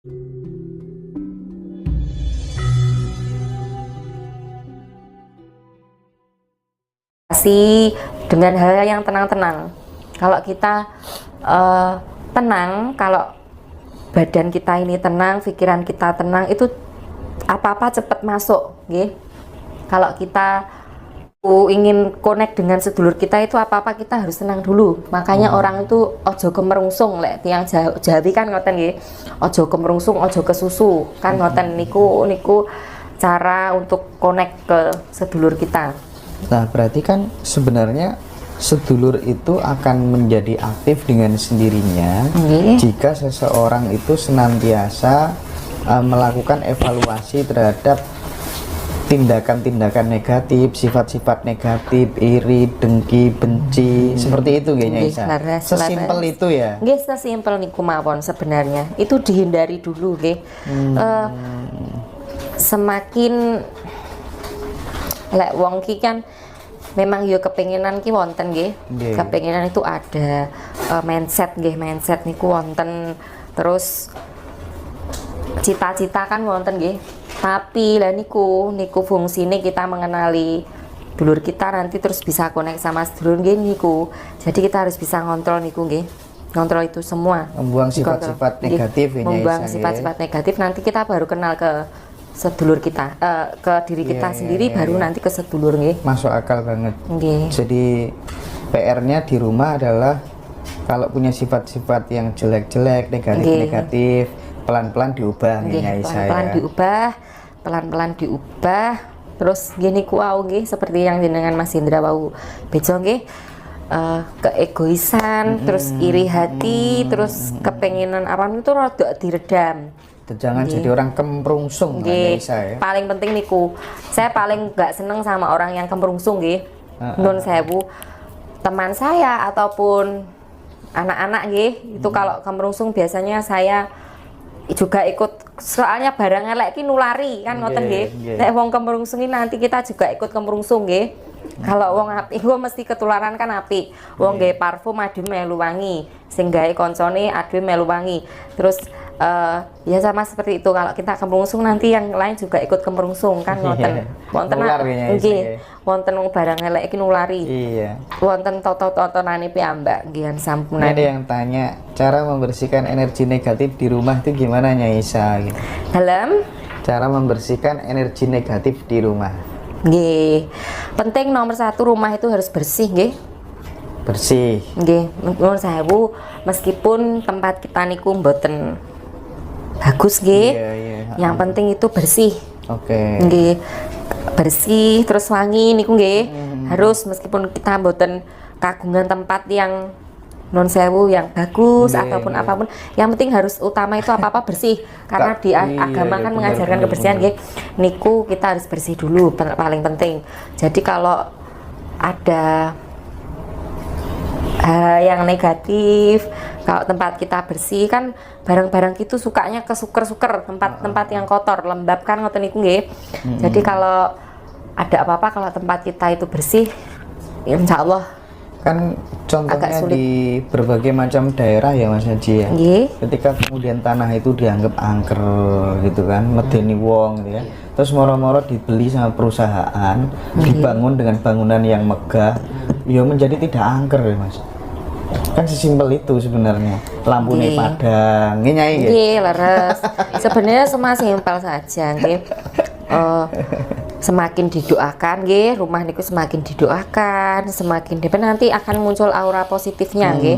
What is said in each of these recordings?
Dengan hal yang tenang-tenang. Kalau kita tenang, kalau badan kita ini tenang, pikiran kita tenang, itu apa-apa cepat masuk, nggih. Kalau kita ingin connect dengan sedulur kita, itu apa-apa kita harus tenang dulu. Makanya orang itu ojo kemerungsung, lek tiang Jawi kan ngoten nggih. Ojo kemerungsung, ojo kesusu, kan ngoten niku cara untuk connect ke sedulur kita. Nah, berarti kan sebenarnya sedulur itu akan menjadi aktif dengan sendirinya jika seseorang itu senantiasa melakukan evaluasi terhadap tindakan-tindakan negatif, sifat-sifat negatif, iri, dengki, benci, seperti itu kayaknya Isa. Sesimpel itu ya? Nggih, sesimpel niku mawon sebenarnya. Itu dihindari dulu nggih. Semakin lek wong ki kan memang yo kepengenan ki wonten nggih. Kepengenan itu ada mindset niku wonten, terus cita-cita kan wonten nggih. Tapi lah niku fungsine kita mengenali dulur kita nanti terus bisa connect sama sedulur nggih niku. Jadi kita harus bisa ngontrol niku nggih. Ngontrol itu semua. Membuang sifat-sifat negatif ya. Membuang sifat-sifat negatif, nanti kita baru kenal ke sedulur kita, ke diri kita sendiri, baru nanti ke sedulur nggih. Masuk akal banget. Jadi PR-nya di rumah adalah kalau punya sifat-sifat yang jelek-jelek, negatif-negatif, pelan-pelan diubah pelan-pelan diubah. Terus gini seperti yang jenengan Mas Indra wau bejo nggih, keegoisan, terus iri hati, terus kepengenan apa itu rada diredam. Jangan jadi orang kemrungsung ya. Paling penting niku, saya paling nggak seneng sama orang yang kemrungsung nggih. Nun sewu, teman saya ataupun anak-anak nggih, itu kalau kemrungsung biasanya saya juga ikut, soalnya barang elek ki nulari kan ngoten nggih. Nek wong kemrungsung nanti kita juga ikut kemrungsung nggih. Kalau wong apik iku mesti ketularan kan apik. Wong gawe parfum adu melu wangi, sing gawe koncone adu melu wangi. Terus ya sama seperti itu, kalau kita kemrungsung nanti yang lain juga ikut kemrungsung kan ngoten. Wonten nggih, wonten barang elek iki nulari. Wonten tontonane piyambak nggih sampun. Ada yang tanya, cara membersihkan energi negatif di rumah itu gimana Nyai Isa? Dalam cara membersihkan energi negatif di rumah. Nggih. Penting nomor satu, rumah itu harus bersih nggih. Bersih. Nggih, nuwun sewu, meskipun tempat kita niku mboten bagus nggih. Yang penting itu bersih. Nggih. Bersih terus wangi niku nggih. Harus, meskipun kita mboten kagungan tempat yang non sewu yang bagus ataupun apapun, yang penting harus utama itu apa-apa bersih, karena di agama kan mengajarkan kebersihan nggih. Niku kita harus bersih dulu, paling penting. Jadi kalau ada yang negatif, kalau tempat kita bersih kan barang-barang itu sukanya kesuker-suker, tempat-tempat yang kotor, lembab kan ngoten niku nggih. Jadi kalau ada apa-apa, kalau tempat kita itu bersih, insya Allah. Kan contohnya di berbagai macam daerah ya Mas Haji ya. Ketika kemudian tanah itu dianggap angker gitu kan, medeni wong gitu ya. Terus moro-moro dibeli sama perusahaan, dibangun dengan bangunan yang megah, ya menjadi tidak angker ya Mas. Kan sesimpel itu sebenarnya. Lampu nih padang, Nyai ya. Leres. Sebenarnya semua simpel saja nggih. Semakin didoakan nggih, rumah niku semakin didoakan, semakin nanti akan muncul aura positifnya nggih.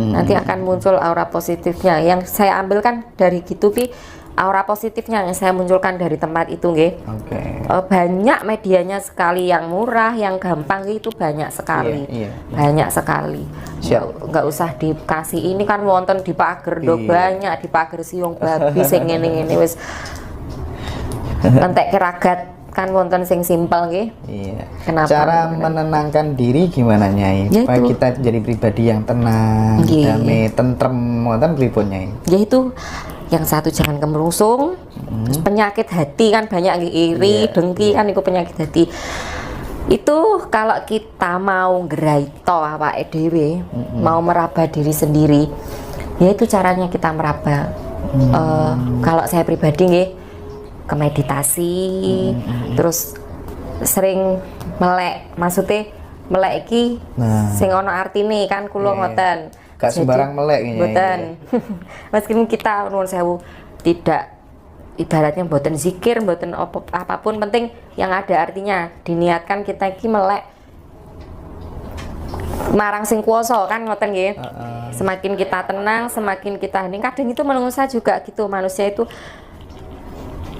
Nanti akan muncul aura positifnya. Yang saya ambilkan dari gitu Pi, aura positifnya yang saya munculkan dari tempat itu nggih. Banyak medianya sekali, yang murah, yang gampang itu banyak sekali. Banyak sekali. Nggak usah dikasih ini kan wonten di pager do banyak, di pager siung babi sing ngene-ngene wis entek keragat kan wonten sing simpel nggih. Cara menenangkan diri gimana Nyai? Supaya kita jadi pribadi yang tenang, damai, tentrem, wonten pripun Nyai? Yaitu yang satu jangan kemrungsung. Penyakit hati kan banyak nggih, iri, dengki kan itu penyakit hati. Itu kalau kita mau ngeraito awake dhewe, mau meraba diri sendiri, ya itu caranya kita meraba. Kalau saya pribadi nggih ke meditasi, terus sering melek, maksudnya melek iki sing ono artine kan kula ngoten. Gak sembarang melek ini. Mboten. Meskipun kita nuwun sewu tidak ibaratnya mboten zikir, mboten apapun, penting yang ada artinya. Diniatkan kita iki melek marang sing kuwasa kan ngoten nggih. Semakin kita tenang, semakin kita hening. Kadang itu manusia juga gitu. Manusia itu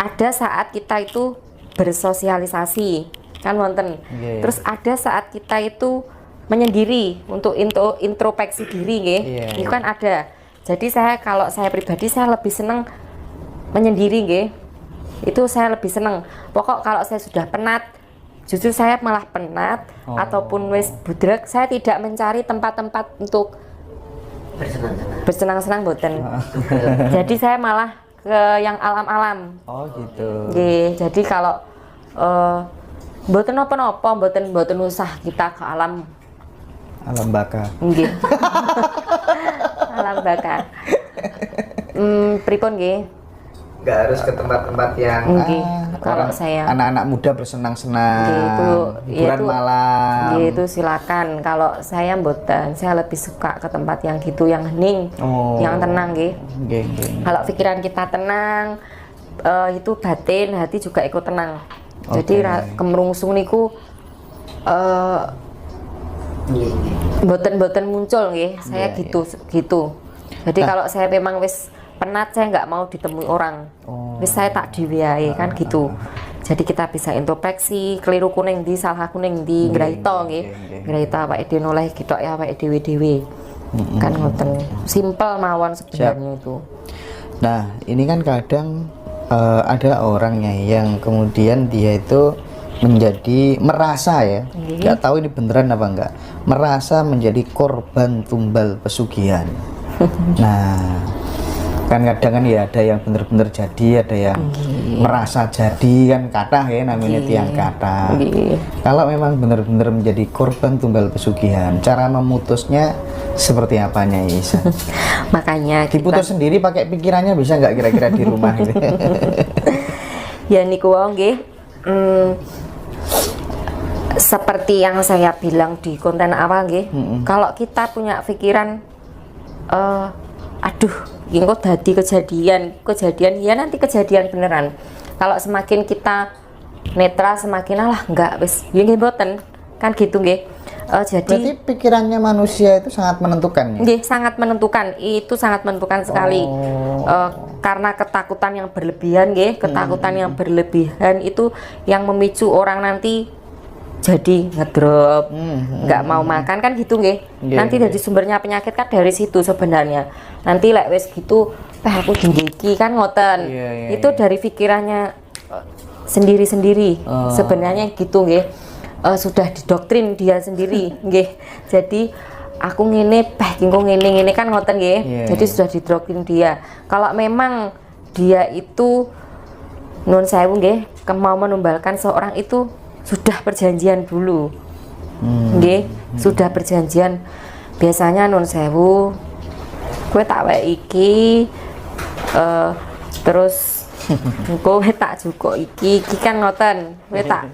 ada saat kita itu bersosialisasi kan wonten. Terus ada saat kita itu menyendiri untuk introspeksi diri nggih. Itu kan ada. Jadi kalau saya pribadi saya lebih seneng menyendiri nggih. Itu saya lebih seneng. Pokok kalau saya sudah penat, justru saya malah penat ataupun wis budrek, saya tidak mencari tempat-tempat untuk bersenang-senang boten. Jadi saya malah ke yang alam-alam. Oh gitu. Nggih, jadi kalau boten napa-napa, boten usah kita ke alam baka. Nggih. Alam baka. Pripun nggih? Nggak harus ke tempat-tempat yang kalau saya anak-anak muda bersenang-senang, hiburan malam. Gitu silakan. Kalau saya mboten, saya lebih suka ke tempat yang gitu, yang hening, yang tenang nggih. Kalau pikiran kita tenang, itu batin, hati juga ikut tenang. Jadi kemerungsung niku mboten muncul nggih. Saya gitu. Jadi kalau saya memang wis penat, saya nggak mau ditemui orang. Wis saya tak diwiahi kan gitu. Jadi kita bisa introspeksi, keliru kuning di, salah kuning di, ngraita nggih. Ngraita awake dhewe noleh gitok ya awake dhewe-dhewe. Kan ngoten. Simpel mawon sebenarnya itu. Nah, ini kan kadang ada orangnya yang kemudian dia itu menjadi merasa ya, nggak tahu ini beneran apa enggak, merasa menjadi korban tumbal pesugihan. Nah, kan kadang kan ya ada yang bener-bener jadi, ada yang merasa jadi, kan kathah ya namanya tiang kathah. Kalau memang bener-bener menjadi korban tumbal pesugihan, cara memutusnya seperti apanya Isa? Makanya diputus sendiri pakai pikirannya bisa nggak kira-kira di rumah gitu? Ya niku wae nggih. Seperti yang saya bilang di konten awal nggih, kalau kita punya pikiran aduh, ini kok dadi kejadian ya nanti kejadian beneran. Kalau semakin kita netral, semakin alah enggak wis ya nggih mboten kan gitu nggih. Jadi berarti pikirannya manusia itu sangat menentukan ya? Nggih, sangat menentukan. Itu sangat menentukan sekali. Karena ketakutan yang berlebihan nggih, ketakutan yang berlebihan itu yang memicu orang nanti jadi ngedrop, nggak mau makan kan gitu nggih. Nanti dari sumbernya penyakit kan dari situ sebenarnya. Nanti lek wis gitu, aku dindiki kan ngoten. Itu dari pikirannya sendiri-sendiri. Sebenarnya gitu nggih. Sudah didoktrin dia sendiri nggih. Jadi aku ngene, engko ngene kan ngoten nggih. Jadi sudah didoktrin dia. Kalau memang dia itu nun sewu nggih, mau menumbalkan seorang itu sudah perjanjian dulu, nggih, sudah perjanjian. Biasanya nun sewu, gue tak wae iki, terus gue tak juga iki kan ngoten, gue tak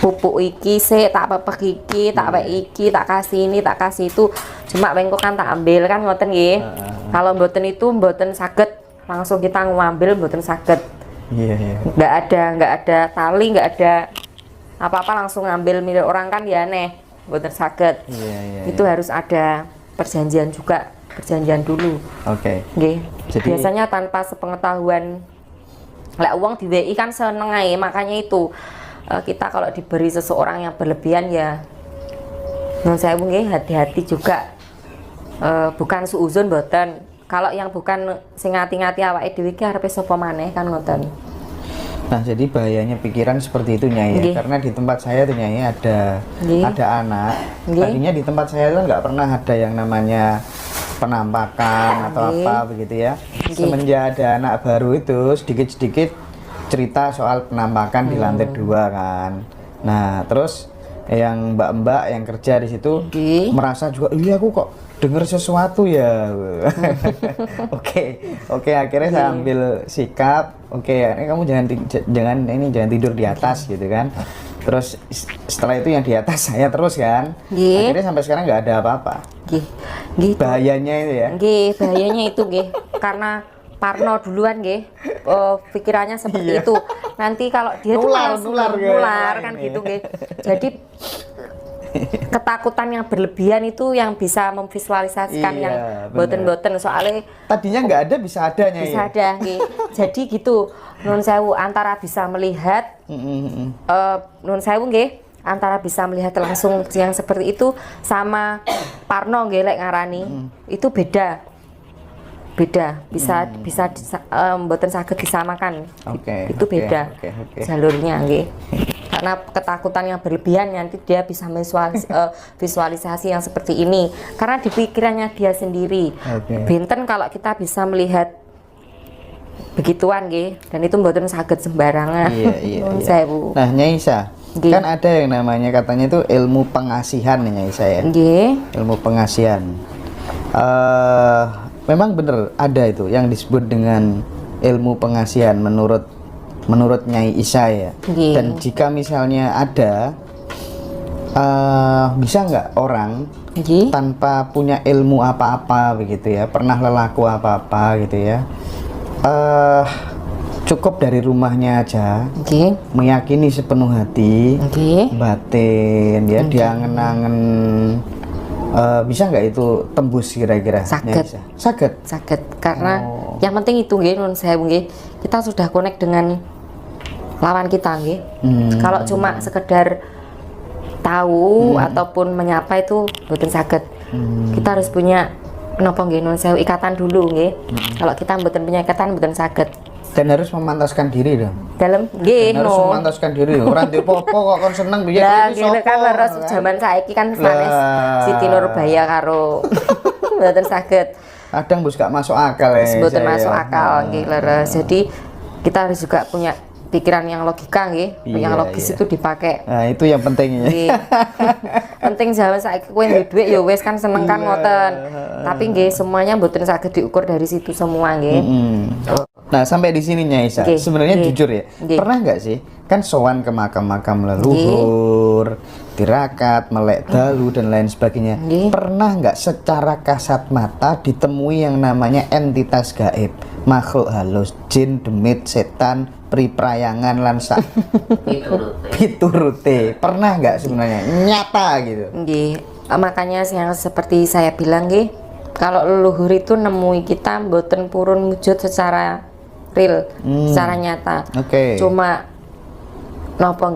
pupuk iki sih, tak pepek iki, tak wae iki, tak kasih ini, tak kasih itu. Cuma bengkok kan tak ambil kan ngoten nggih. Kalau mboten itu mboten saged langsung kita ngambil, mboten saged. Nggak ada tali, nggak ada apa-apa langsung ngambil milik orang kan ya aneh, mboten saged. Itu harus ada perjanjian juga, perjanjian dulu. Nggih. Biasanya tanpa sepengetahuan lek uang diweki kan seneng ae, makanya itu kita kalau diberi seseorang yang berlebihan ya menurut saya nggih hati-hati juga. Bukan suuzon mboten. Kalau yang bukan sing ngati-ngati awake dhewe iki arepe sapa maneh kan ngoten. Nah, jadi bahayanya pikiran seperti itu Nyai. Karena di tempat saya tuh Nyai ada anak. Tadinya di tempat saya tuh nggak pernah ada yang namanya penampakan atau apa begitu ya. Semenjak ada anak baru itu sedikit-sedikit cerita soal penampakan di lantai 2 kan. Nah, terus yang mbak-mbak yang kerja di situ merasa juga, iya aku kok dengar sesuatu ya. Oke, akhirnya saya ambil sikap, kamu jangan tidur di atas gitu kan. Terus setelah itu yang di atas saya terus kan. Akhirnya sampai sekarang nggak ada apa-apa. Bahayanya itu ya. Bahayanya itu karena Parno duluan pikirannya seperti itu. Nanti kalau dia nular kan gitu Jadi ketakutan yang berlebihan itu yang bisa memvisualisasikan yang boten-boten, soalnya tadinya nggak ada bisa adanya ada jadi gitu nun sewu antara bisa melihat nun sewu antara bisa melihat langsung yang seperti itu sama Parno lek ngarani itu beda bisa boten saged disamakan. Itu beda jalurnya karena ketakutan yang berlebihan nanti dia bisa visualisasi yang seperti ini karena di pikirannya dia sendiri. Benten kalau kita bisa melihat begituan dan itu boten saged sembarangan. Sewu. Nah, Nyai Isa, kan ada yang namanya katanya itu ilmu pengasihan nih Nyai Isa ya. Ilmu pengasihan. Memang benar ada itu yang disebut dengan ilmu pengasihan menurut Nyai Isa ya. Dan jika misalnya ada bisa nggak orang tanpa punya ilmu apa-apa begitu ya, pernah lelaku apa-apa gitu ya, cukup dari rumahnya aja meyakini sepenuh hati batin ya, diangen-angen, bisa nggak itu tembus kira-kira? Saged karena yang penting itu nun saya kita sudah connect dengan lawan kita Kalau cuma sekedar tahu ataupun menyapa itu boten saged. Kita harus punya napa nun saya ikatan dulu Kalau kita boten punya ikatan boten saged. Dan harus memantaskan diri dong. Harus memantaskan diri. Orang di popo kok kon seneng biar iki kan leres zaman saiki kan sanes Siti Nurbaya karo mboten saged. Kadang bus gak masuk akal ya. Mboten masuk akal leres. Jadi kita harus juga punya pikiran yang logika yang logis itu dipakai. Nah, itu yang penting ya. Penting zaman saiki kowe duwe ya wis kan seneng kan ngoten. Tapi semuanya mboten saged diukur dari situ semua Nah, sampai di sini Nyai Isa, sebenarnya jujur ya, pernah nggak sih kan sowan ke makam-makam leluhur, tirakat, melek dalu dan lain sebagainya, pernah nggak secara kasat mata ditemui yang namanya entitas gaib, makhluk halus, jin, demit, setan, priprayangan, lansa piturute, pernah nggak sebenarnya nyata gitu? Makanya yang seperti saya bilang kalau leluhur itu nemui kita mboten purun wujud secara real, secara nyata. Cuma nopo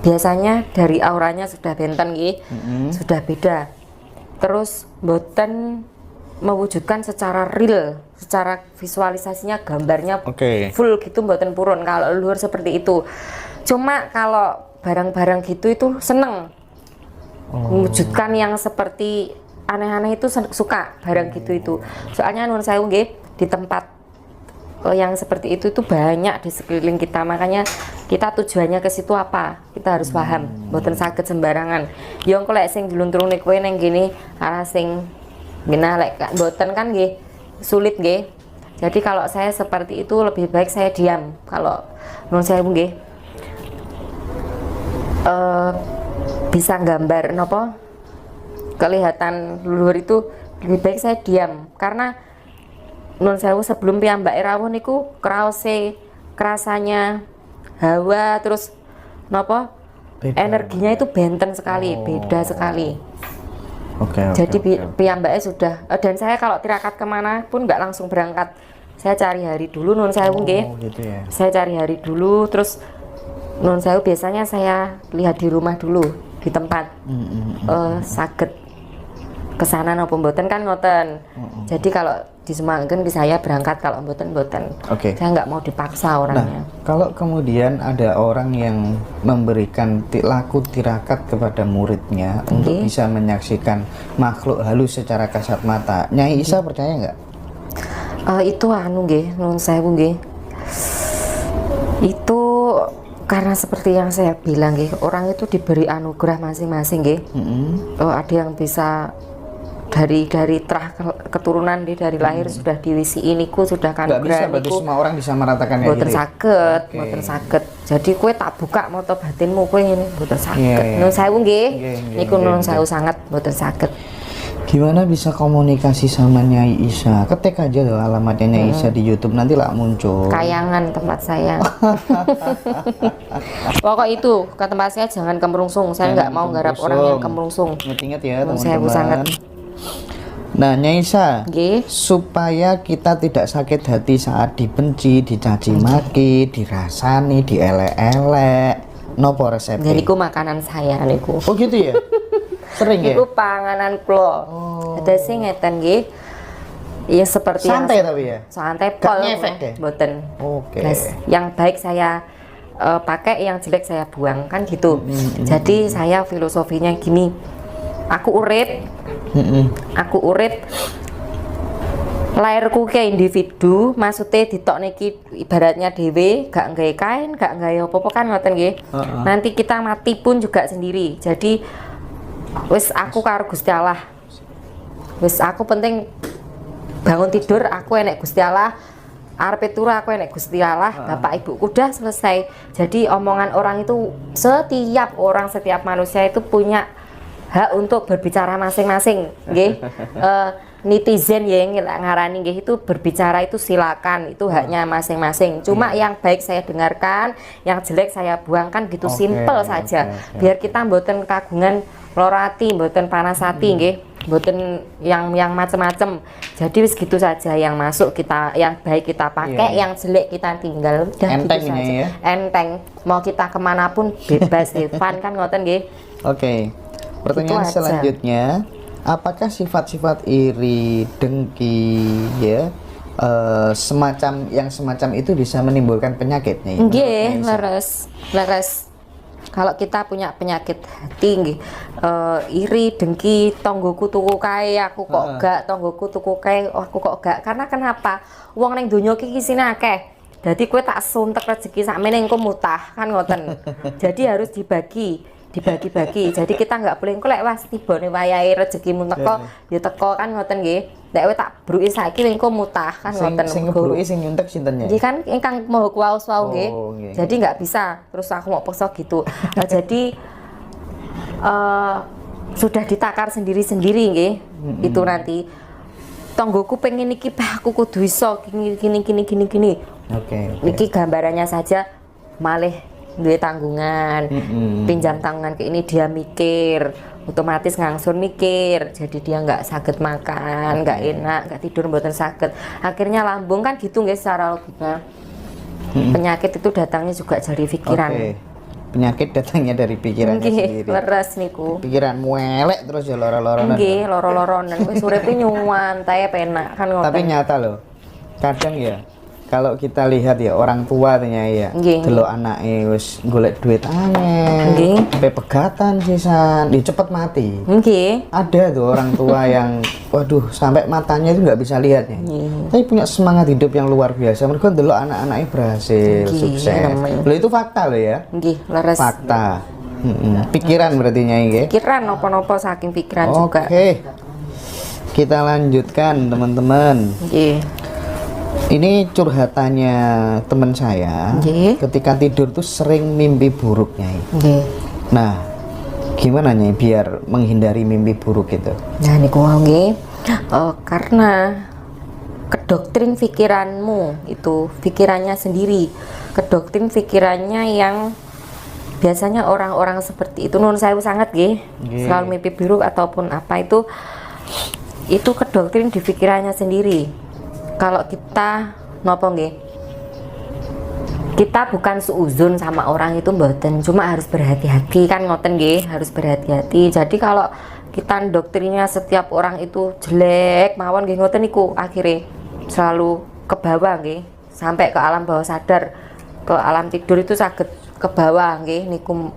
biasanya dari auranya sudah benten sudah beda. Terus mboten mewujudkan secara real, secara visualisasinya gambarnya full gitu mboten purun kalau leluhur seperti itu. Cuma kalau barang-barang gitu itu seneng mewujudkan yang seperti aneh-aneh itu suka barang gitu itu. Soalnya nun saya di tempat yang seperti itu banyak di sekeliling kita, makanya kita tujuannya ke situ apa kita harus paham, mboten saged sembarangan. Yo engko lek sing dilunturune kowe nang gini arah sing genah lek mboten kan sulit Jadi kalau saya seperti itu lebih baik saya diam. Kalau menurut saya bisa gambar nopo kelihatan leluhur itu lebih baik saya diam karena nun sewu sebelum piyambak rawuh niku kerasanya hawa terus nopo energinya itu benten sekali, beda sekali. Jadi piyambaknya sudah dan saya kalau tirakat kemana pun nggak langsung berangkat, saya cari hari dulu nun sewu gitu ya. Saya cari hari dulu terus nun sewu biasanya saya lihat di rumah dulu di tempat saged kesana nopo mboten kan ngoten. Jadi kalau disemangatkan ke saya berangkat, kalau mboten. Saya nggak mau dipaksa orangnya. Nah, kalau kemudian ada orang yang memberikan laku tirakat kepada muridnya untuk bisa menyaksikan makhluk halus secara kasat mata, Nyai Isa percaya nggak? Itu nun sewu itu Karena seperti yang saya bilang nggih, orang itu diberi anugerah masing-masing nggih. Ada yang bisa dari terah keturunan dari lahir sudah diwisi niku sudah kan nggak bisa berarti semua orang bisa meratakan ya mboten saged, mboten saged. Jadi kue tak buka moto batinmu kue ini mboten saged. Nun sewu nggih. Niku nun sewu sangat mboten saged. Gimana bisa komunikasi sama Nyai Isa? Ketik aja loh alamatnya Nyai Isa di YouTube, nanti lah muncul. Kayangan tempat saya. Pokok itu ke tempat saya jangan kemerungsung. Saya nggak mau nggarap orang yang kemerungsung. Ingat-ingat ya teman-teman. Sangat. Nah Nyai Isa, Nggih. supaya kita tidak sakit hati saat dibenci, dicaci maki, dirasani, dielek-elek, nopo resepnya? Jadi ku makanan saya niku. Oh gitu ya? Sering ya? Iku panganan kula. Ada sing ngeten nggih. Ya seperti santai tapi ya. Santai pol. Gak ngefek ya? Mboten. Oke. Yang baik saya pakai, yang jelek saya buang kan gitu. Jadi saya filosofinya gini. Aku urip. Aku urip. Lahirku ke individu, maksudnya ditokne iki ibaratnya dhewe, gak nggawe kain, gak nggawe apa-apa kan ngoten nggih. Nanti kita mati pun juga sendiri. Jadi wis aku karo Gusti Allah. Wis aku penting bangun tidur aku enek Gusti Allah. Arep turu aku enek Gusti Allah, bapak ibuku udah selesai. Jadi omongan orang itu setiap manusia itu punya hak untuk berbicara masing-masing, nggih. Netizen ya yang ngarani nggih itu berbicara itu silakan, itu haknya masing-masing. Cuma yang baik saya dengarkan, yang jelek saya buangkan gitu, simple saja. Biar kita mboten kagungan lorati, mboten panas hati nggih, mboten yang macem-macem. Jadi wis gitu saja, yang masuk kita, yang baik kita pakai, yang jelek kita tinggal. Udah enteng gitu saja. Ya? Enteng. Mau kita kemanapun bebas, fun kan ngoten nggih. Oke. Pertanyaan Gitu selanjutnya, apakah sifat-sifat iri, dengki, ya, semacam itu bisa menimbulkan penyakitnya? Nggih, leres. Kalau kita punya penyakit hati nggih, iri, dengki, tonggoku tuku kae, aku kok gak, tonggoku tuku kae, aku kok gak. Karena kenapa? Wong ning donya iki isine akeh. Jadi kue tak suntek rezeki sakmene engko mutah kan ngoten. Jadi harus dibagi. Jadi kita nggak boleh engko lek wis tibane wayahe rezekimu teko ya teko kan ngoten nggih. Nek kowe tak bruki saiki engko mutah kan ngoten. Sing ngebruki sing nyuntek sinten ya? Nggih kan ingkang Maha Kuwasa nggih. Jadi nggak bisa terus aku mau paksa gitu. Jadi sudah ditakar sendiri-sendiri nggih. Itu nanti tonggoku pengen iki aku kudu iso gini. Oke. Niki gambarannya saja malih duwe tanggungan, pinjam tanggungan ke ini dia mikir, otomatis ngangsur mikir, jadi dia nggak sakit makan, nggak enak, nggak tidur, mboten sakit. Akhirnya lambung kan gitu guys secara logika. Penyakit itu datangnya juga dari pikiran. Penyakit datangnya dari pikirannya sendiri. Leres niku. Pikiran muelek terus ya loro-loronan. Nggih, loro-loronan. Wis uripe nyuwan, tae penak kan ngoten. Tapi nyata loh. Kadang ya kalau kita lihat ya orang tua tanya ya, delok anake wis golek duit angel, pegatan sisan, dia cepet mati. Ada tuh orang tua yang, waduh, sampai matanya itu nggak bisa lihatnya. Tapi punya semangat hidup yang luar biasa. Mereka delok anak-anaknya berhasil, sukses. Loh itu fakta loh ya? Leres. Fakta. Pikiran berarti Nyai. Pikiran, nopo-nopo saking pikiran juga. Oke. Kita lanjutkan teman-teman. Ini curhatannya teman saya. Ketika tidur tuh sering mimpi buruk Nyai. Nah, gimana Nyai biar menghindari mimpi buruk itu? Nah niku nggih, karena kedoktrin pikiranmu itu pikirannya sendiri, kedoktrin pikirannya yang biasanya orang-orang seperti itu nun saya sangat selalu mimpi buruk ataupun apa itu kedoktrin di pikirannya sendiri. Kalau kita nopo kita bukan seuzon sama orang itu mboten, cuma harus berhati-hati kan ngoten harus berhati-hati. Jadi kalau kita doktrinnya setiap orang itu jelek mawon ngoten niku akhirnya selalu ke bawah sampai ke alam bawah sadar, ke alam tidur itu sakit ke bawah niku